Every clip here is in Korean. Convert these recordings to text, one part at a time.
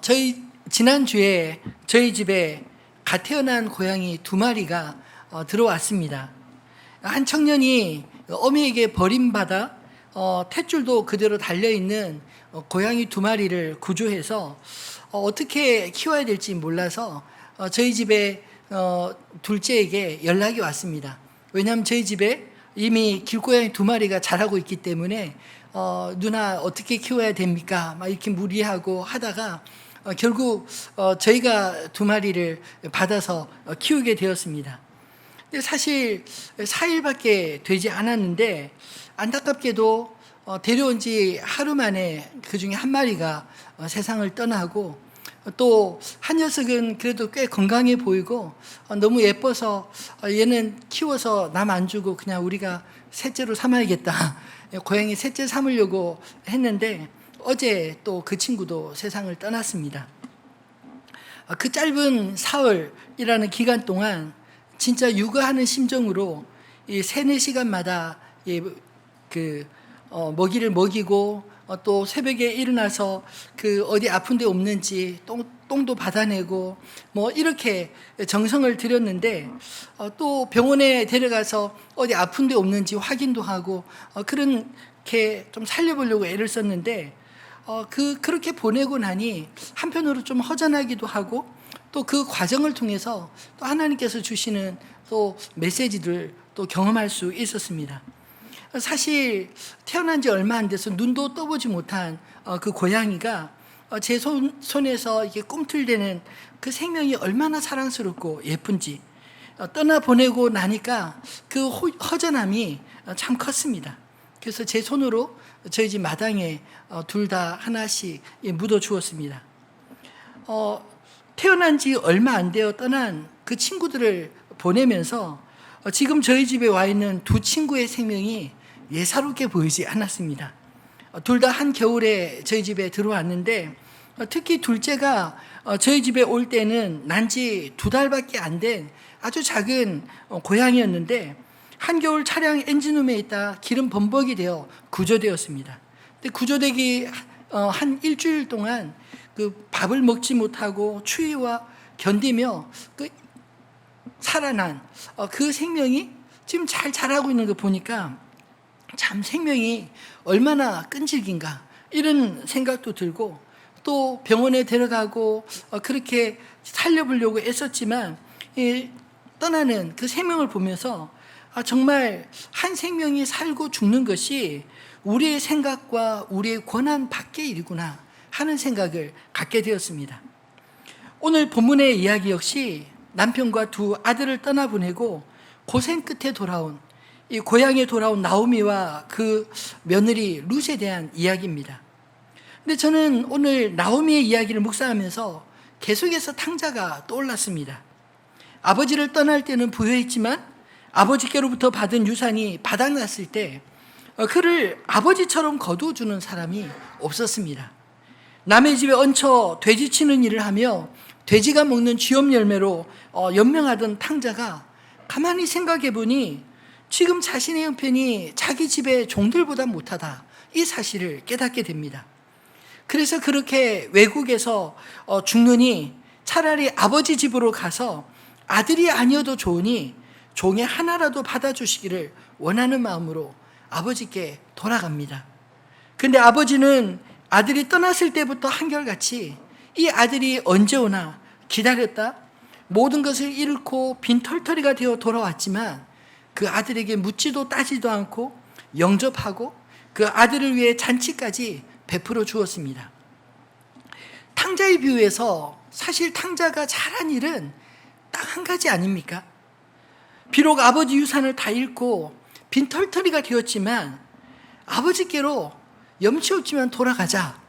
저희 지난주에 저희 집에 갓 태어난 고양이 2마리가 들어왔습니다. 한 청년이 어미에게 버림받아 탯줄도 그대로 달려있는 고양이 2마리를 구조해서 어떻게 키워야 될지 몰라서 저희 집에 둘째에게 연락이 왔습니다. 왜냐하면 저희 집에 이미 길고양이 2마리가 자라고 있기 때문에 누나 어떻게 키워야 됩니까? 막 이렇게 무리하고 하다가 결국 저희가 2마리를 받아서 키우게 되었습니다. 근데 사실 4일밖에 되지 않았는데 안타깝게도 데려온 지 하루 만에 그 중에 1마리가 세상을 떠나고, 또 한 녀석은 그래도 꽤 건강해 보이고 너무 예뻐서 얘는 키워서 남 안 주고 그냥 우리가 셋째로 삼아야겠다, 고양이 셋째 삼으려고 했는데 어제 또 그 친구도 세상을 떠났습니다. 그 짧은 사흘이라는 기간 동안 진짜 육아하는 심정으로 이 3-4시간마다 먹이를 먹이고, 또 새벽에 일어나서 어디 아픈 데 없는지 똥도 받아내고 뭐 이렇게 정성을 들였는데, 또 병원에 데려가서 어디 아픈 데 없는지 확인도 하고 그렇게 좀 살려보려고 애를 썼는데, 그렇게 보내고 나니 한편으로 좀 허전하기도 하고, 또 그 과정을 통해서 또 하나님께서 주시는 또 메시지들 또 경험할 수 있었습니다. 사실 태어난 지 얼마 안 돼서 눈도 떠보지 못한 그 고양이가 제 손에서 이렇게 꿈틀대는 그 생명이 얼마나 사랑스럽고 예쁜지 떠나보내고 나니까 그 허전함이 참 컸습니다. 그래서 제 손으로 저희 집 마당에 둘 다 하나씩 묻어 주었습니다. 태어난 지 얼마 안 되어 떠난 그 친구들을 보내면서 지금 저희 집에 와 있는 2 친구의 생명이 예사롭게 보이지 않았습니다. 둘 다 한겨울에 저희 집에 들어왔는데, 특히 둘째가 저희 집에 올 때는 난 지 2달밖에 안 된 아주 작은 고양이였는데 한겨울 차량 엔진룸에 있다 기름 범벅이 되어 구조되었습니다. 근데 구조되기 한 일주일 동안 그 밥을 먹지 못하고 추위와 견디며 살아난 그 생명이 지금 잘 자라고 있는 거 보니까 참 생명이 얼마나 끈질긴가, 이런 생각도 들고, 또 병원에 데려가고 그렇게 살려보려고 애썼지만 떠나는 그 생명을 보면서 정말 한 생명이 살고 죽는 것이 우리의 생각과 우리의 권한 밖의 일이구나 하는 생각을 갖게 되었습니다. 오늘 본문의 이야기 역시 남편과 2 아들을 떠나보내고 고생 끝에 돌아온 이 고향에 돌아온 나오미와 그 며느리 룻에 대한 이야기입니다. 근데 저는 오늘 나오미의 이야기를 묵상하면서 계속해서 탕자가 떠올랐습니다. 아버지를 떠날 때는 부유했지만 아버지께로부터 받은 유산이 바닥났을 때 그를 아버지처럼 거두어주는 사람이 없었습니다. 남의 집에 얹혀 돼지 치는 일을 하며 돼지가 먹는 쥐염 열매로 연명하던 탕자가 가만히 생각해 보니 지금 자신의 형편이 자기 집의 종들보다 못하다, 이 사실을 깨닫게 됩니다. 그래서 그렇게 외국에서 죽느니 차라리 아버지 집으로 가서 아들이 아니어도 좋으니 종의 하나라도 받아주시기를 원하는 마음으로 아버지께 돌아갑니다. 근데 아버지는 아들이 떠났을 때부터 한결같이 이 아들이 언제 오나 기다렸다 모든 것을 잃고 빈털터리가 되어 돌아왔지만 그 아들에게 묻지도 따지도 않고 영접하고 그 아들을 위해 잔치까지 베풀어 주었습니다. 탕자의 비유에서 사실 탕자가 잘한 일은 딱 한 가지 아닙니까? 비록 아버지 유산을 다 잃고 빈털터리가 되었지만 아버지께로 염치 없지만 돌아가자,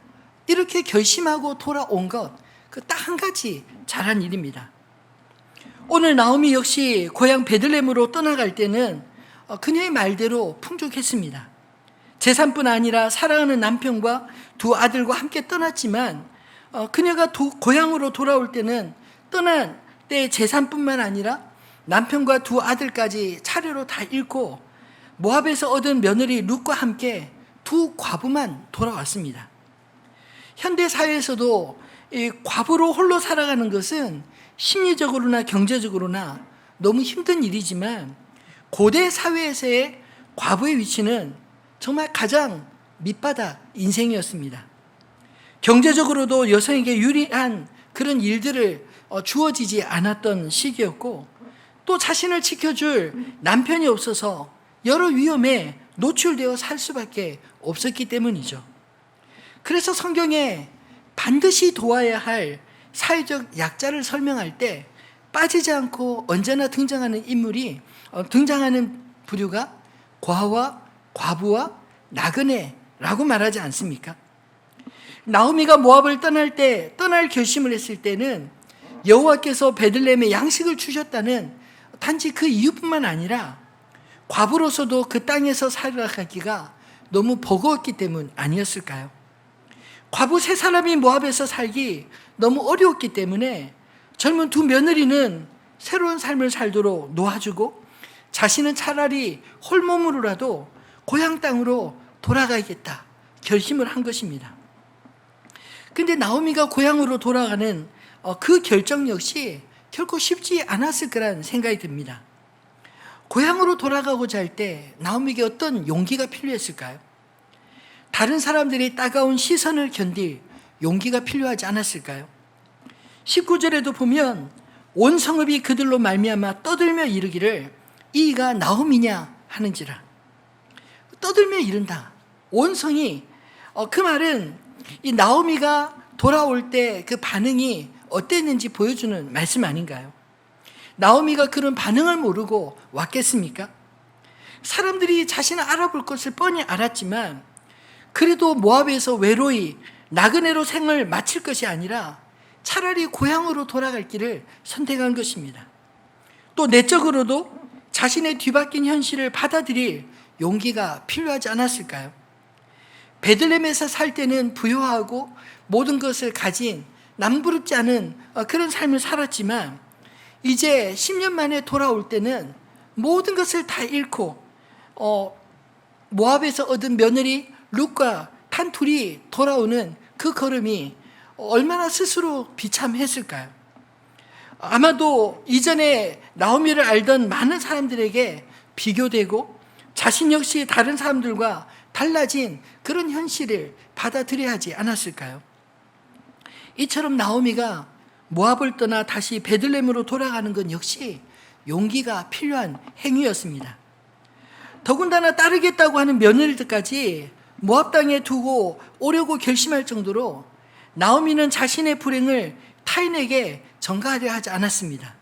이렇게 결심하고 돌아온 것, 그 딱 한 가지 잘한 일입니다. 오늘 나오미 역시 고향 베들레헴으로 떠나갈 때는 그녀의 말대로 풍족했습니다. 재산뿐 아니라 사랑하는 남편과 2 아들과 함께 떠났지만 그녀가 고향으로 돌아올 때는 떠난 때 재산뿐만 아니라 남편과 2 아들까지 차례로 다 잃고 모압에서 얻은 며느리 룻과 함께 2 과부만 돌아왔습니다. 현대 사회에서도 이 과부로 홀로 살아가는 것은 심리적으로나 경제적으로나 너무 힘든 일이지만 고대 사회에서의 과부의 위치는 정말 가장 밑바닥 인생이었습니다. 경제적으로도 여성에게 유리한 그런 일들을 주어지지 않았던 시기였고, 또 자신을 지켜줄 남편이 없어서 여러 위험에 노출되어 살 수밖에 없었기 때문이죠. 그래서 성경에 반드시 도와야 할 사회적 약자를 설명할 때 빠지지 않고 언제나 등장하는 등장하는 부류가 과와 과부와 나그네라고 말하지 않습니까? 나오미가 모압을 떠날 결심을 했을 때는 여호와께서 베들레헴에 양식을 주셨다는 단지 그 이유뿐만 아니라 과부로서도 그 땅에서 살아가기가 너무 버거웠기 때문 아니었을까요? 과부 세 사람이 모압에서 살기 너무 어려웠기 때문에 젊은 두 며느리는 새로운 삶을 살도록 놓아주고 자신은 차라리 홀몸으로라도 고향 땅으로 돌아가야겠다 결심을 한 것입니다. 근데 나오미가 고향으로 돌아가는 그 결정 역시 결코 쉽지 않았을 거란 생각이 듭니다. 고향으로 돌아가고자 할 때 나오미에게 어떤 용기가 필요했을까요? 다른 사람들이 따가운 시선을 견딜 용기가 필요하지 않았을까요? 19절에도 보면 온 성읍이 그들로 말미암아 떠들며 이르기를 이가 나오미냐 하는지라. 떠들며 이른다. 온 성이 그 말은 이 나오미가 돌아올 때 그 반응이 어땠는지 보여주는 말씀 아닌가요? 나오미가 그런 반응을 모르고 왔겠습니까? 사람들이 자신을 알아볼 것을 뻔히 알았지만 그래도 모압에서 외로이 나그네로 생을 마칠 것이 아니라 차라리 고향으로 돌아갈 길을 선택한 것입니다. 또 내적으로도 자신의 뒤바뀐 현실을 받아들일 용기가 필요하지 않았을까요? 베들레헴에서 살 때는 부유하고 모든 것을 가진 남부럽지 않은 그런 삶을 살았지만 이제 10년 만에 돌아올 때는 모든 것을 다 잃고 모압에서 얻은 며느리 룻과 탄둘이 돌아오는 그 걸음이 얼마나 스스로 비참했을까요? 아마도 이전에 나오미를 알던 많은 사람들에게 비교되고 자신 역시 다른 사람들과 달라진 그런 현실을 받아들여야 하지 않았을까요? 이처럼 나오미가 모압을 떠나 다시 베들레헴으로 돌아가는 건 역시 용기가 필요한 행위였습니다. 더군다나 따르겠다고 하는 며느리들까지 모압 땅에 두고 오려고 결심할 정도로 나오미는 자신의 불행을 타인에게 전가하려 하지 않았습니다.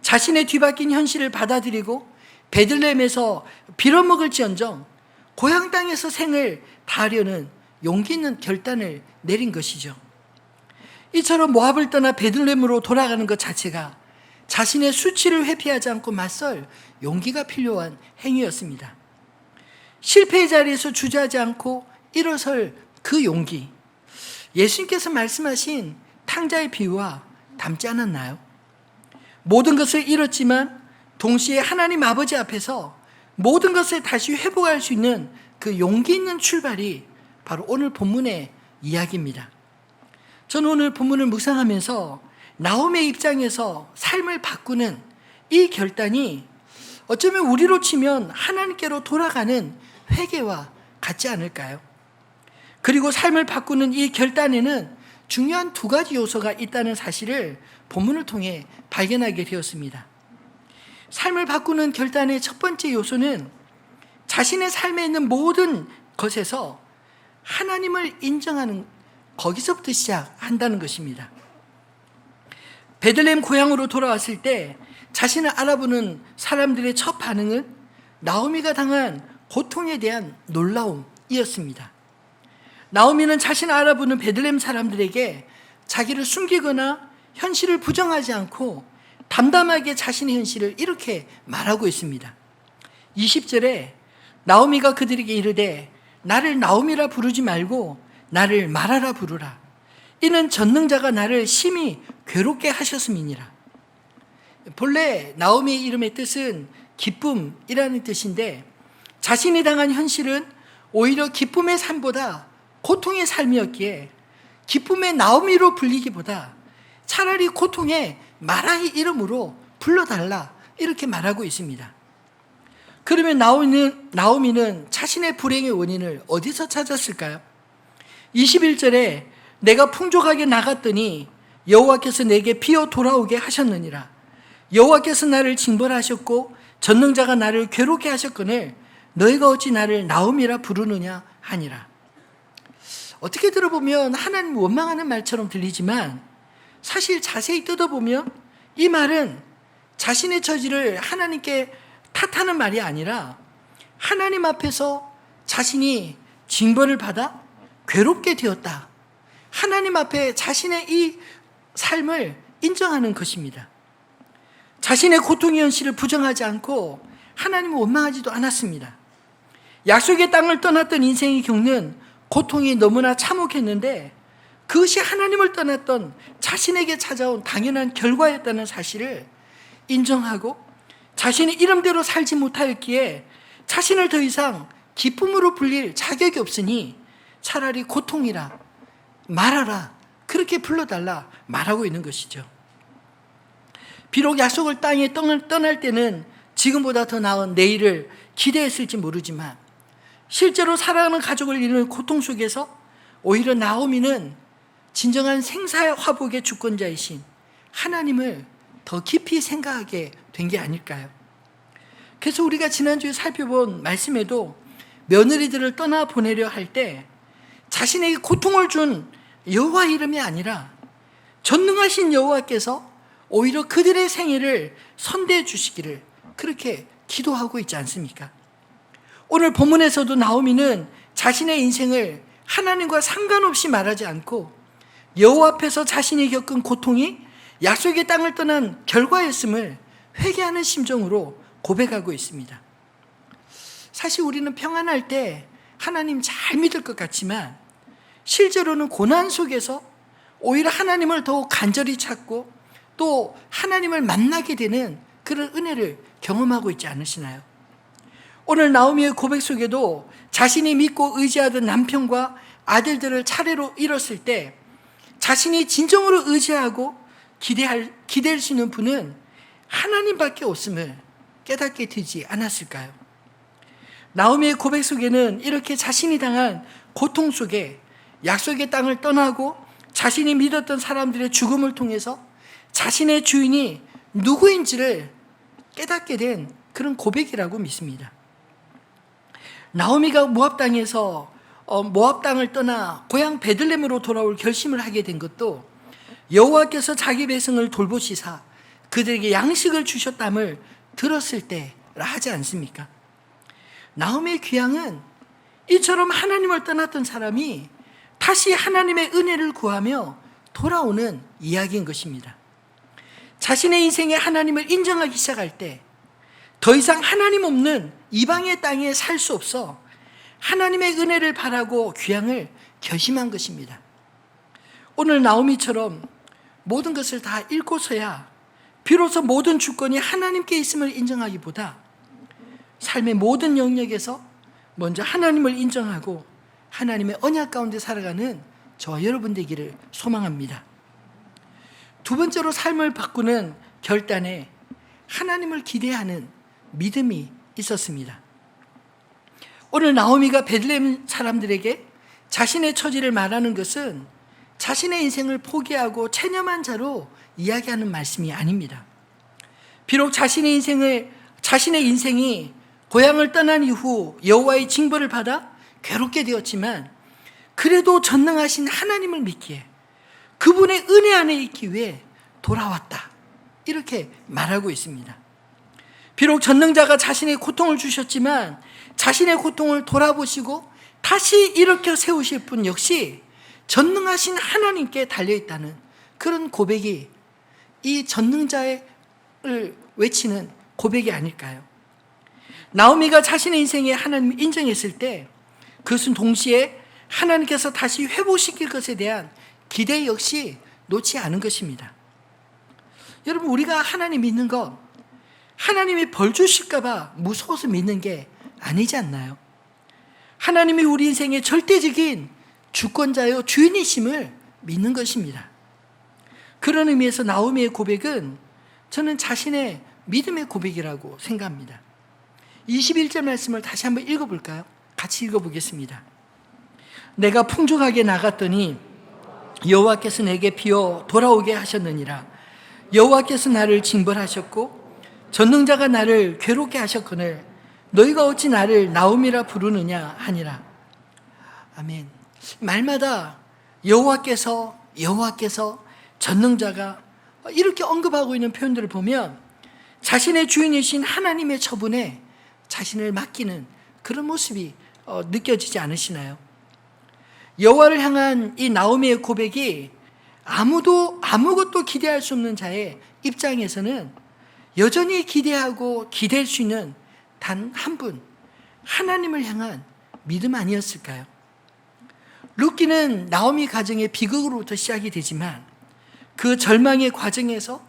자신의 뒤바뀐 현실을 받아들이고 베들레헴에서 빌어먹을지언정 고향 땅에서 생을 다하려는 용기 있는 결단을 내린 것이죠. 이처럼 모압을 떠나 베들레헴으로 돌아가는 것 자체가 자신의 수치를 회피하지 않고 맞설 용기가 필요한 행위였습니다. 실패의 자리에서 주저하지 않고 일어설 그 용기, 예수님께서 말씀하신 탕자의 비유와 닮지 않았나요? 모든 것을 잃었지만 동시에 하나님 아버지 앞에서 모든 것을 다시 회복할 수 있는 그 용기 있는 출발이 바로 오늘 본문의 이야기입니다. 저는 오늘 본문을 묵상하면서 나오미의 입장에서 삶을 바꾸는 이 결단이 어쩌면 우리로 치면 하나님께로 돌아가는 회개와 같지 않을까요? 그리고 삶을 바꾸는 이 결단에는 중요한 두 가지 요소가 있다는 사실을 본문을 통해 발견하게 되었습니다. 삶을 바꾸는 결단의 첫 번째 요소는 자신의 삶에 있는 모든 것에서 하나님을 인정하는 거기서부터 시작한다는 것입니다. 베들레헴 고향으로 돌아왔을 때 자신을 알아보는 사람들의 첫 반응은 나오미가 당한 고통에 대한 놀라움이었습니다. 나오미는 자신을 알아보는 베들레헴 사람들에게 자기를 숨기거나 현실을 부정하지 않고 담담하게 자신의 현실을 이렇게 말하고 있습니다. 20절에 나오미가 그들에게 이르되 나를 나오미라 부르지 말고 나를 마라라 부르라. 이는 전능자가 나를 심히 괴롭게 하셨음이니라. 본래 나오미의 이름의 뜻은 기쁨이라는 뜻인데 자신이 당한 현실은 오히려 기쁨의 삶보다 고통의 삶이었기에 기쁨의 나오미로 불리기보다 차라리 고통의 마라의 이름으로 불러달라 이렇게 말하고 있습니다. 그러면 나오미는 자신의 불행의 원인을 어디서 찾았을까요? 21절에 내가 풍족하게 나갔더니 여호와께서 내게 비어 돌아오게 하셨느니라. 여호와께서 나를 징벌하셨고 전능자가 나를 괴롭게 하셨거늘 너희가 어찌 나를 나오미라 부르느냐 하니라. 어떻게 들어보면 하나님 원망하는 말처럼 들리지만 사실 자세히 뜯어보면 이 말은 자신의 처지를 하나님께 탓하는 말이 아니라 하나님 앞에서 자신이 징벌을 받아 괴롭게 되었다. 하나님 앞에 자신의 이 삶을 인정하는 것입니다. 자신의 고통의 현실을 부정하지 않고 하나님을 원망하지도 않았습니다. 약속의 땅을 떠났던 인생이 겪는 고통이 너무나 참혹했는데 그것이 하나님을 떠났던 자신에게 찾아온 당연한 결과였다는 사실을 인정하고 자신의 이름대로 살지 못하였기에 자신을 더 이상 기쁨으로 불릴 자격이 없으니 차라리 고통이라 말하라, 그렇게 불러달라 말하고 있는 것이죠. 비록 약속을 땅에 떠날 때는 지금보다 더 나은 내일을 기대했을지 모르지만 실제로 사랑하는 가족을 잃는 고통 속에서 오히려 나오미는 진정한 생사의 화복의 주권자이신 하나님을 더 깊이 생각하게 된 게 아닐까요? 그래서 우리가 지난주에 살펴본 말씀에도 며느리들을 떠나보내려 할 때 자신에게 고통을 준 여호와 이름이 아니라 전능하신 여호와께서 오히려 그들의 생애를 선대해 주시기를 그렇게 기도하고 있지 않습니까? 오늘 본문에서도 나오미는 자신의 인생을 하나님과 상관없이 말하지 않고 여호와 앞에서 자신이 겪은 고통이 약속의 땅을 떠난 결과였음을 회개하는 심정으로 고백하고 있습니다. 사실 우리는 평안할 때 하나님 잘 믿을 것 같지만 실제로는 고난 속에서 오히려 하나님을 더욱 간절히 찾고 또 하나님을 만나게 되는 그런 은혜를 경험하고 있지 않으시나요? 오늘 나오미의 고백 속에도 자신이 믿고 의지하던 남편과 아들들을 차례로 잃었을 때 자신이 진정으로 의지하고 기댈 수 있는 분은 하나님밖에 없음을 깨닫게 되지 않았을까요? 나오미의 고백 속에는 이렇게 자신이 당한 고통 속에 약속의 땅을 떠나고 자신이 믿었던 사람들의 죽음을 통해서 자신의 주인이 누구인지를 깨닫게 된 그런 고백이라고 믿습니다. 나오미가 모압 땅을 떠나 고향 베들레헴으로 돌아올 결심을 하게 된 것도 여호와께서 자기 백성을 돌보시사 그들에게 양식을 주셨담을 들었을 때라 하지 않습니까? 나오미의 귀향은 이처럼 하나님을 떠났던 사람이 다시 하나님의 은혜를 구하며 돌아오는 이야기인 것입니다. 자신의 인생에 하나님을 인정하기 시작할 때 더 이상 하나님 없는 이방의 땅에 살 수 없어 하나님의 은혜를 바라고 귀향을 결심한 것입니다. 오늘 나오미처럼 모든 것을 다 잃고서야 비로소 모든 주권이 하나님께 있음을 인정하기보다 삶의 모든 영역에서 먼저 하나님을 인정하고 하나님의 언약 가운데 살아가는 저와 여러분 되기를 소망합니다. 두 번째로 삶을 바꾸는 결단에 하나님을 기대하는 믿음이 있었습니다. 오늘 나오미가 베들레헴 사람들에게 자신의 처지를 말하는 것은 자신의 인생을 포기하고 체념한 자로 이야기하는 말씀이 아닙니다. 비록 자신의 인생이 고향을 떠난 이후 여호와의 징벌을 받아 괴롭게 되었지만 그래도 전능하신 하나님을 믿기에 그분의 은혜 안에 있기 위해 돌아왔다. 이렇게 말하고 있습니다. 비록 전능자가 자신의 고통을 주셨지만 자신의 고통을 돌아보시고 다시 일으켜 세우실 분 역시 전능하신 하나님께 달려있다는 그런 고백이 이 전능자를 외치는 고백이 아닐까요? 나오미가 자신의 인생에 하나님을 인정했을 때 그것은 동시에 하나님께서 다시 회복시킬 것에 대한 기대 역시 놓지 않은 것입니다. 여러분, 우리가 하나님 믿는 거 하나님이 벌 주실까 봐 무서워서 믿는 게 아니지 않나요? 하나님이 우리 인생의 절대적인 주권자요 주인이심을 믿는 것입니다. 그런 의미에서 나오미의 고백은 저는 자신의 믿음의 고백이라고 생각합니다. 21절 말씀을 다시 한번 읽어볼까요? 같이 읽어보겠습니다. 내가 풍족하게 나갔더니 여호와께서 내게 비어 돌아오게 하셨느니라. 여호와께서 나를 징벌하셨고 전능자가 나를 괴롭게 하셨거늘 너희가 어찌 나를 나오미라 부르느냐 하니라. 아멘. 말마다 여호와께서 전능자가 이렇게 언급하고 있는 표현들을 보면 자신의 주인이신 하나님의 처분에 자신을 맡기는 그런 모습이 느껴지지 않으시나요? 여호와를 향한 이 나오미의 고백이 아무것도 기대할 수 없는 자의 입장에서는 여전히 기대하고 기댈 수 있는 단 한 분, 하나님을 향한 믿음 아니었을까요? 룻기는 나오미 가정의 비극으로부터 시작이 되지만 그 절망의 과정에서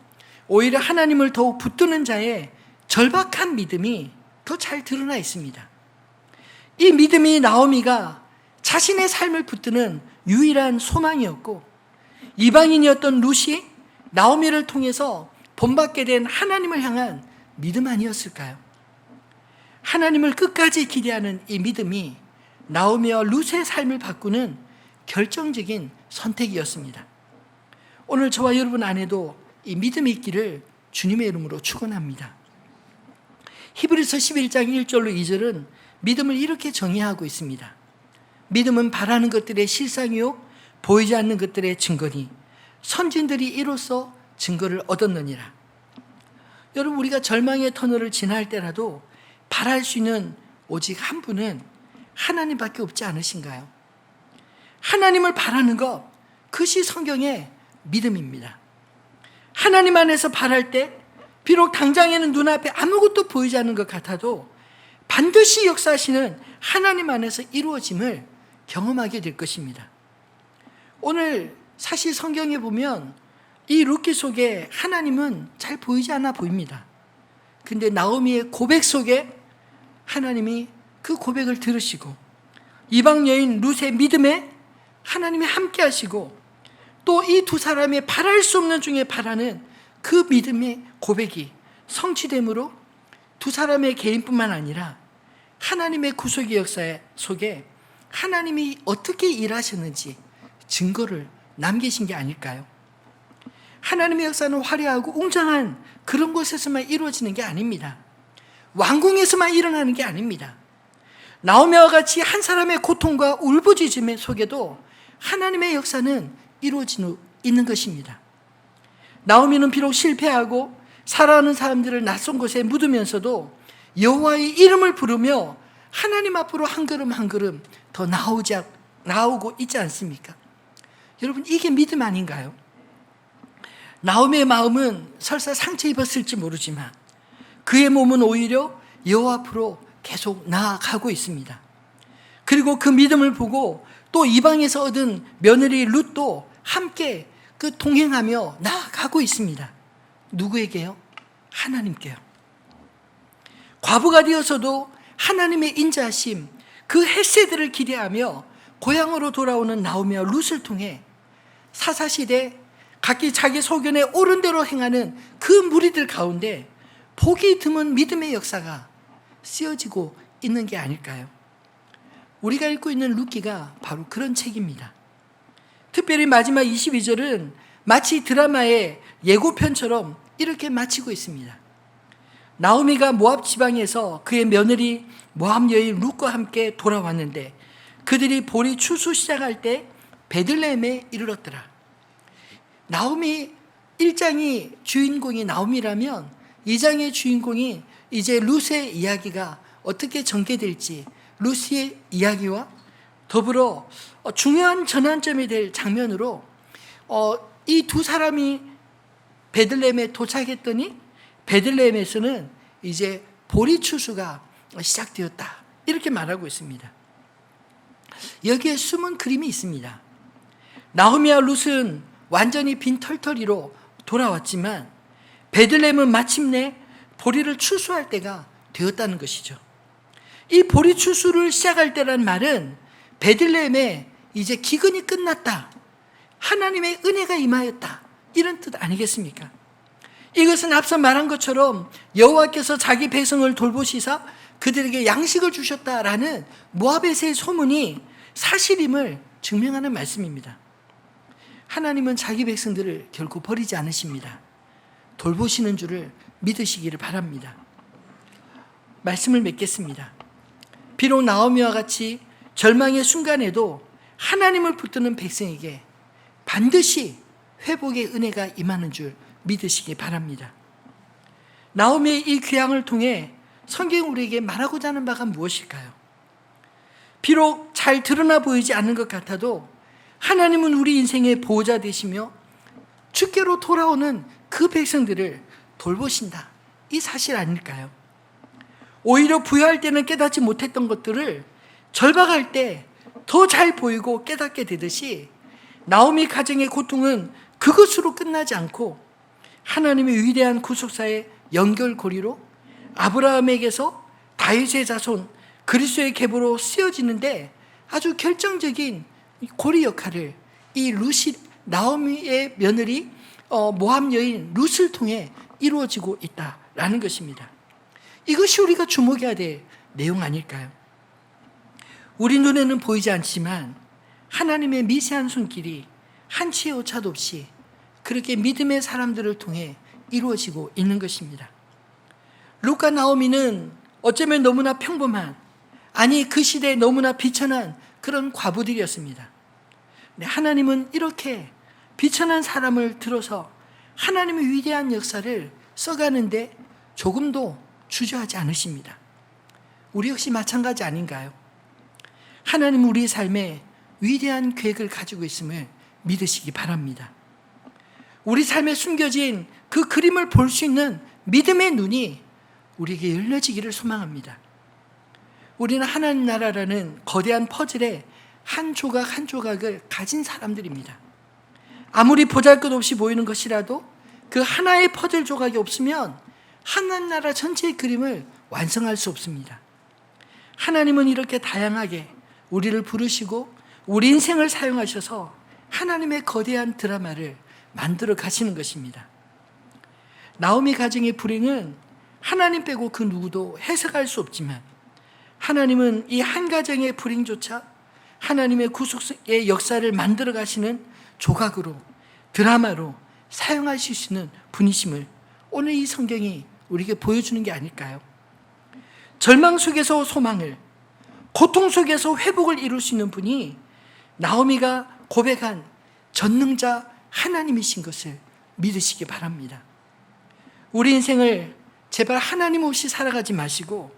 오히려 하나님을 더욱 붙드는 자의 절박한 믿음이 더 잘 드러나 있습니다. 이 믿음이 나오미가 자신의 삶을 붙드는 유일한 소망이었고 이방인이었던 룻이 나오미를 통해서 본받게 된 하나님을 향한 믿음 아니었을까요? 하나님을 끝까지 기대하는 이 믿음이 나오미와 룻의 삶을 바꾸는 결정적인 선택이었습니다. 오늘 저와 여러분 안에도 이 믿음이 있기를 주님의 이름으로 축원합니다. 히브리서 11장 1절로 2절은 믿음을 이렇게 정의하고 있습니다. 믿음은 바라는 것들의 실상이요 보이지 않는 것들의 증거니 선진들이 이로써 증거를 얻었느니라. 여러분, 우리가 절망의 터널을 지날 때라도 바랄 수 있는 오직 한 분은 하나님밖에 없지 않으신가요? 하나님을 바라는 것, 그것이 성경의 믿음입니다. 하나님 안에서 바랄 때 비록 당장에는 눈앞에 아무것도 보이지 않는 것 같아도 반드시 역사하시는 하나님 안에서 이루어짐을 경험하게 될 것입니다. 오늘 사실 성경에 보면 이 룻기 속에 하나님은 잘 보이지 않아 보입니다. 근데 나오미의 고백 속에 하나님이 그 고백을 들으시고 이방 여인 룻의 믿음에 하나님이 함께 하시고 또 이 두 사람의 바랄 수 없는 중에 바라는 그 믿음의 고백이 성취됨으로 두 사람의 개인뿐만 아니라 하나님의 구속의 역사 속에 하나님이 어떻게 일하셨는지 증거를 남기신 게 아닐까요? 하나님의 역사는 화려하고 웅장한 그런 곳에서만 이루어지는 게 아닙니다. 왕궁에서만 일어나는 게 아닙니다. 나오미와 같이 한 사람의 고통과 울부짖음 속에도 하나님의 역사는 이루어지고 있는 것입니다. 나오미는 비록 실패하고 살아가는 사람들을 낯선 곳에 묻으면서도 여호와의 이름을 부르며 하나님 앞으로 한 걸음 한 걸음 더 나오고 있지 않습니까? 여러분, 이게 믿음 아닌가요? 나오미의 마음은 설사 상처 입었을지 모르지만 그의 몸은 오히려 여호와 앞으로 계속 나아가고 있습니다. 그리고 그 믿음을 보고 또 이방에서 얻은 며느리 룻도 함께 그 동행하며 나아가고 있습니다. 누구에게요? 하나님께요. 과부가 되어서도 하나님의 인자하심, 그 헤세드를 기대하며 고향으로 돌아오는 나오미와 룻을 통해 사사시대 각기 자기 소견에 옳은 대로 행하는 그 무리들 가운데 보기 드문 믿음의 역사가 쓰여지고 있는 게 아닐까요? 우리가 읽고 있는 룻기가 바로 그런 책입니다. 특별히 마지막 22절은 마치 드라마의 예고편처럼 이렇게 마치고 있습니다. 나오미가 모압 지방에서 그의 며느리 모압 여인 룻과 함께 돌아왔는데 그들이 보리 추수 시작할 때 베들레헴에 이르렀더라. 나오미 1장이 주인공이 나오미라면 2장의 주인공이 이제 룻의 이야기가 어떻게 전개될지 룻의 이야기와 더불어 중요한 전환점이 될 장면으로 이 두 사람이 베들레헴에 도착했더니 베들레헴에서는 이제 보리 추수가 시작되었다, 이렇게 말하고 있습니다. 여기에 숨은 그림이 있습니다. 나오미와 룻은 완전히 빈털터리로 돌아왔지만 베들레헴은 마침내 보리를 추수할 때가 되었다는 것이죠. 이 보리 추수를 시작할 때란 말은 베들레헴에 이제 기근이 끝났다, 하나님의 은혜가 임하였다, 이런 뜻 아니겠습니까? 이것은 앞서 말한 것처럼 여호와께서 자기 백성을 돌보시사 그들에게 양식을 주셨다라는 모압에서의 소문이 사실임을 증명하는 말씀입니다. 하나님은 자기 백성들을 결코 버리지 않으십니다. 돌보시는 줄을 믿으시기를 바랍니다. 말씀을 맺겠습니다. 비록 나오미와 같이 절망의 순간에도 하나님을 붙드는 백성에게 반드시 회복의 은혜가 임하는 줄 믿으시기 바랍니다. 나오미의 이 귀향을 통해 성경이 우리에게 말하고자 하는 바가 무엇일까요? 비록 잘 드러나 보이지 않는 것 같아도 하나님은 우리 인생의 보호자 되시며 주께로 돌아오는 그 백성들을 돌보신다, 이 사실 아닐까요? 오히려 부여할 때는 깨닫지 못했던 것들을 절박할 때 더 잘 보이고 깨닫게 되듯이 나오미 가정의 고통은 그것으로 끝나지 않고 하나님의 위대한 구속사의 연결고리로 아브라함에게서 다윗의 자손 그리스도의 계보로 쓰여지는데 아주 결정적인 고리 역할을 이 나오미의 며느리 모압 여인 룻을 통해 이루어지고 있다라는 것입니다. 이것이 우리가 주목해야 될 내용 아닐까요? 우리 눈에는 보이지 않지만 하나님의 미세한 손길이 한치의 오차도 없이 그렇게 믿음의 사람들을 통해 이루어지고 있는 것입니다. 룻과 나오미는 어쩌면 너무나 평범한, 아니 그 시대에 너무나 비천한 그런 과부들이었습니다. 하나님은 이렇게 비천한 사람을 들어서 하나님의 위대한 역사를 써가는데 조금도 주저하지 않으십니다. 우리 역시 마찬가지 아닌가요? 하나님은 우리의 삶에 위대한 계획을 가지고 있음을 믿으시기 바랍니다. 우리 삶에 숨겨진 그 그림을 볼 수 있는 믿음의 눈이 우리에게 열려지기를 소망합니다. 우리는 하나님 나라라는 거대한 퍼즐의 한 조각 한 조각을 가진 사람들입니다. 아무리 보잘것없이 보이는 것이라도 그 하나의 퍼즐 조각이 없으면 하나님 나라 전체의 그림을 완성할 수 없습니다. 하나님은 이렇게 다양하게 우리를 부르시고 우리 인생을 사용하셔서 하나님의 거대한 드라마를 만들어 가시는 것입니다. 나오미 가정의 불행은 하나님 빼고 그 누구도 해석할 수 없지만 하나님은 이 한 가정의 불행조차 하나님의 구속의 역사를 만들어 가시는 조각으로, 드라마로 사용하실 수 있는 분이심을 오늘 이 성경이 우리에게 보여주는 게 아닐까요? 절망 속에서 소망을, 고통 속에서 회복을 이룰 수 있는 분이 나오미가 고백한 전능자 하나님이신 것을 믿으시기 바랍니다. 우리 인생을 제발 하나님 없이 살아가지 마시고,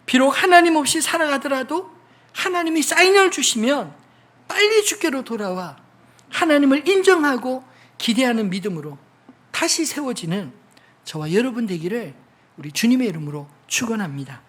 비록 하나님 없이 살아가더라도 하나님이 사인을 주시면 빨리 주께로 돌아와 하나님을 인정하고 기대하는 믿음으로 다시 세워지는 저와 여러분 되기를 우리 주님의 이름으로 축원합니다.